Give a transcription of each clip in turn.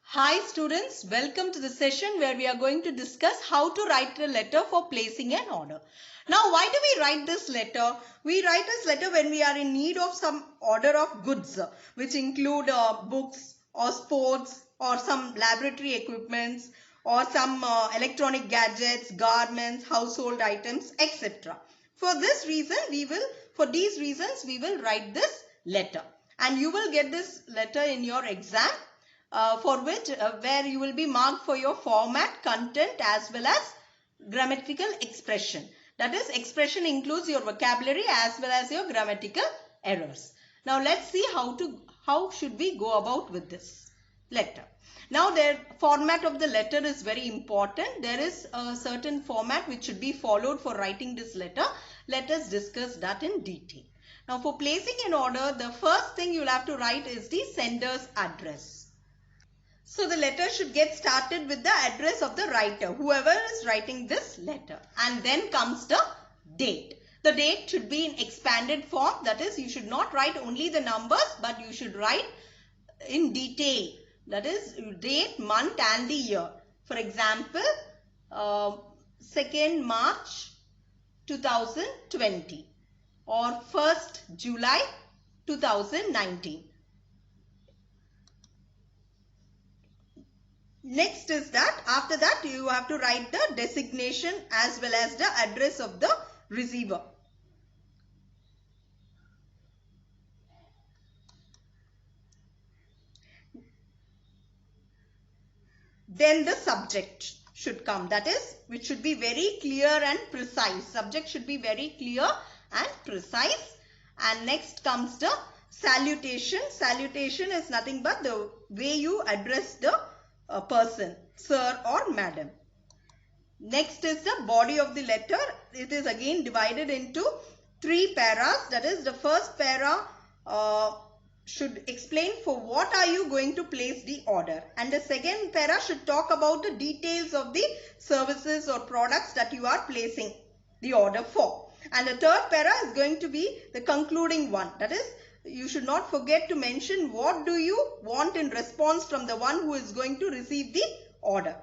Hi students, welcome to the session where we are going to discuss how to write a letter for placing an order. Now, why do we write this letter? We write this letter when we are in need of some order of goods, which include books or sports or some laboratory equipments or some electronic gadgets, garments, household items, etc. For these reasons, we will write this letter, and you will get this letter in your exam. Where you will be marked for your format, content as well as grammatical expression. That is, expression includes your vocabulary as well as your grammatical errors. Now let's see how should we go about with this letter. Now the format of the letter is very important. There is a certain format which should be followed for writing this letter. Let us discuss that in detail. Now for placing an order, the first thing you'll have to write is the sender's address. So the letter should get started with the address of the writer, whoever is writing this letter. And then comes the date. The date should be in expanded form. That is, you should not write only the numbers, but you should write in detail. That is, date, month and the year. For example, 2nd March 2020 or 1st July 2019. Next is that after that you have to write the designation as well as the address of the receiver. Then the subject should come, that is, which should be very clear and precise. Subject should be very clear and precise. And next comes the salutation. Salutation is nothing but the way you address the person, sir or madam. Next is the body of the letter. It is again divided into 3 paras. That is, the first para should explain for what are you going to place the order, and the second para should talk about the details of the services or products that you are placing the order for, and the third para is going to be the concluding one. That is, you should not forget to mention what do you want in response from the one who is going to receive the order.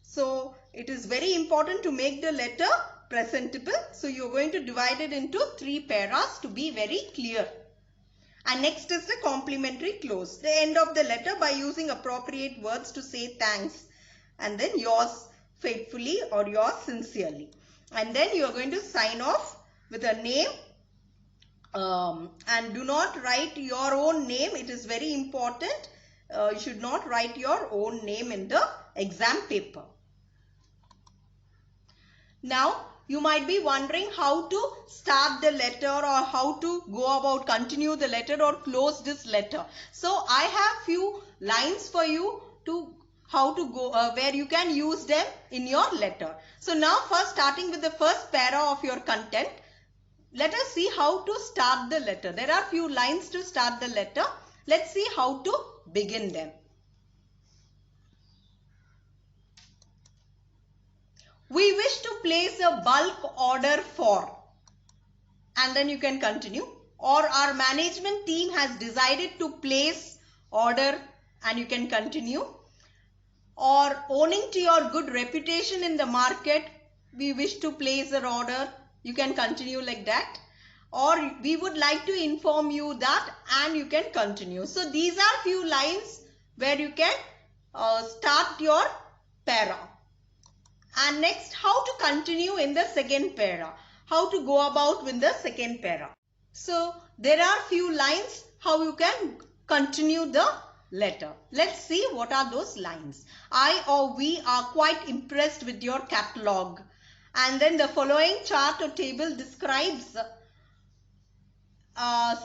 So it is very important to make the letter presentable. So you are going to divide it into 3 paras to be very clear. And next is the complimentary close, the end of the letter, by using appropriate words to say thanks, and then yours faithfully or yours sincerely. And then you are going to sign off with a name. And do not write your own name. It is very important. You should not write your own name in the exam paper. Now, you might be wondering how to start the letter or how to go about continue the letter or close this letter. So, I have few lines for you to how to go where you can use them in your letter. So, now first starting with the first para of your content. Let us see how to start the letter. There are few lines to start the letter. Let's see how to begin them. We wish to place a bulk order for, and then you can continue, or our management team has decided to place order, and you can continue, or owing to your good reputation in the market, we wish to place an order. You can continue like that, or we would like to inform you that, and you can continue. So these are few lines where you can start your para. And next, how to continue in the second para, how to go about with the second para. So there are few lines how you can continue the letter. Let's see what are those lines. I or we are quite impressed with your catalog. And then the following chart or table describes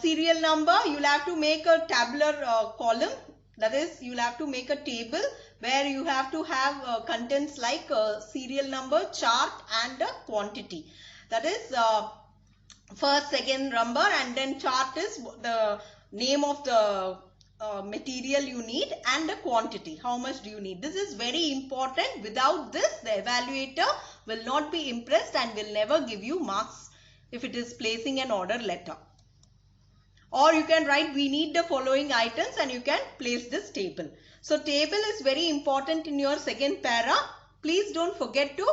serial number. You'll have to make a tabular column. That is, you'll have to make a table where you have to have contents like serial number, chart and quantity. That is first, second number, and then chart is the name of the material you need and the quantity. How much do you need? This is very important. Without this, the evaluator will not be impressed and will never give you marks if it is placing an order letter. Or you can write we need the following items and you can place this table. So table is very important in your second para. Please don't forget to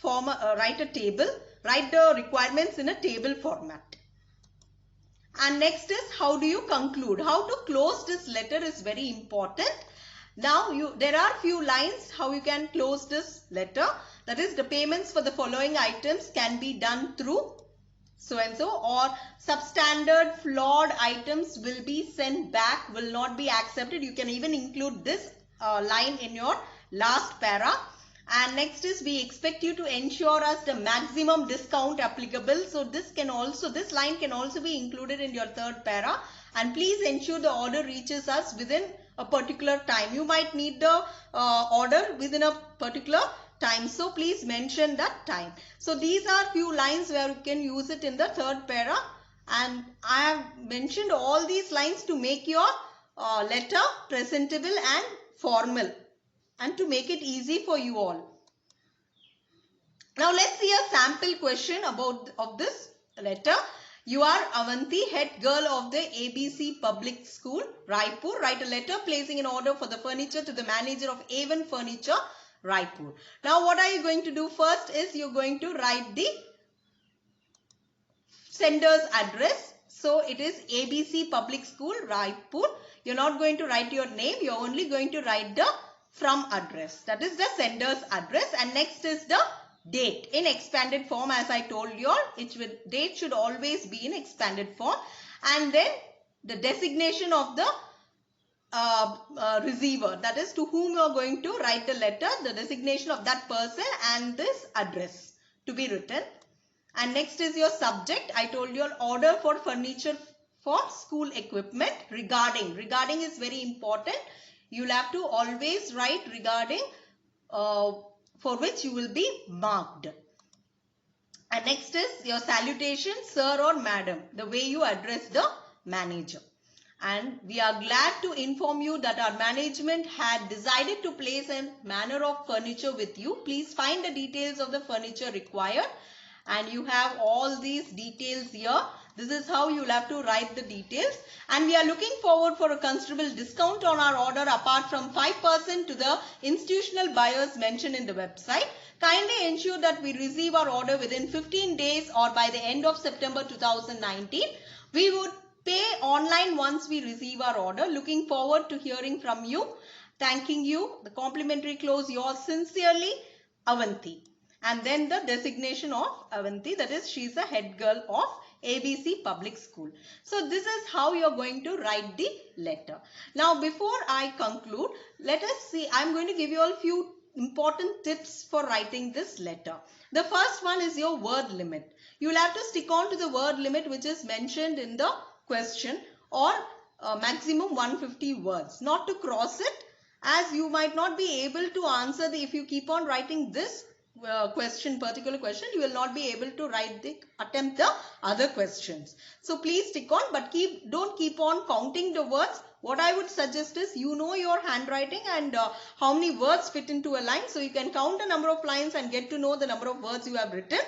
write a table. Write the requirements in a table format. And next is how do you conclude? How to close this letter is very important. Now there are few lines how you can close this letter. That is, the payments for the following items can be done through so and so, or substandard flawed items will be sent back, will not be accepted. You can even include this line in your last para. And next is we expect you to ensure us the maximum discount applicable. So this line can also be included in your third para. And please ensure the order reaches us within a particular time. You might need the order within a particular time. So please mention that time. So these are few lines where you can use it in the third para. And I have mentioned all these lines to make your letter presentable and formal, and to make it easy for you all. Now let's see a sample question of this letter. You are Avanti, head girl of the ABC Public School, Raipur. Write a letter placing an order for the furniture to the manager of A1 Furniture, Raipur. Now what are you going to do? First is you're going to write the sender's address. So it is ABC Public School, Raipur. You're not going to write your name. You're only going to write the from address. That is the sender's address. And next is the date in expanded form. As I told you all, date should always be in expanded form. And then the designation of the receiver, that is to whom you are going to write the letter, the designation of that person and this address to be written. And next is your subject. I told you an order for furniture for school equipment. Regarding is very important. You'll have to always write regarding for which you will be marked. And next is your salutation, sir or madam, the way you address the manager. And we are glad to inform you that our management had decided to place a manner of furniture with you. Please find the details of the furniture required. And you have all these details here. This is how you'll have to write the details. And we are looking forward for a considerable discount on our order apart from 5% to the institutional buyers mentioned in the website. Kindly ensure that we receive our order within 15 days or by the end of September 2019. We would pay online once we receive our order. Looking forward to hearing from you. Thanking you. The complimentary close, yours sincerely, Avanti. And then the designation of Avanti, that is she is a head girl of ABC Public School. So this is how you are going to write the letter. Now before I conclude, let us see, I am going to give you all a few important tips for writing this letter. The first one is your word limit. You will have to stick on to the word limit which is mentioned in the question, or maximum 150 words, not to cross it, as you might not be able to answer if you keep on writing this particular question, you will not be able to attempt the other questions. So please stick on, but don't keep on counting the words. What I would suggest is you know your handwriting and how many words fit into a line. So you can count the number of lines and get to know the number of words you have written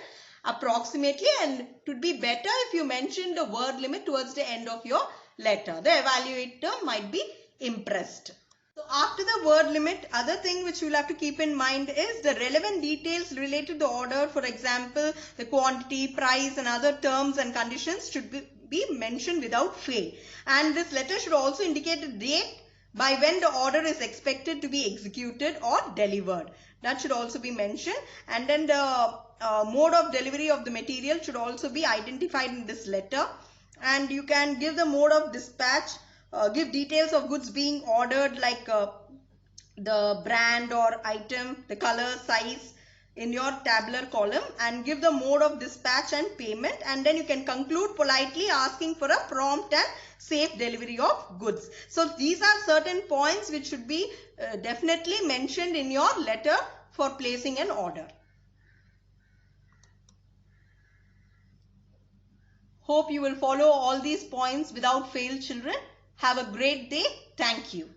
approximately, and it would be better if you mention the word limit towards the end of your letter. The evaluator might be impressed. So after the word limit, other thing which you will have to keep in mind is the relevant details related to the order. For example, the quantity, price and other terms and conditions should be mentioned without fail. And this letter should also indicate the date by when the order is expected to be executed or delivered. That should also be mentioned. And then the mode of delivery of the material should also be identified in this letter. And you can give the mode of dispatch, give details of goods being ordered like the brand or item, the color, size in your tabular column, and give the mode of dispatch and payment. And then you can conclude politely asking for a prompt and safe delivery of goods. So these are certain points which should be definitely mentioned in your letter for placing an order. Hope you will follow all these points without fail, children. Have a great day. Thank you.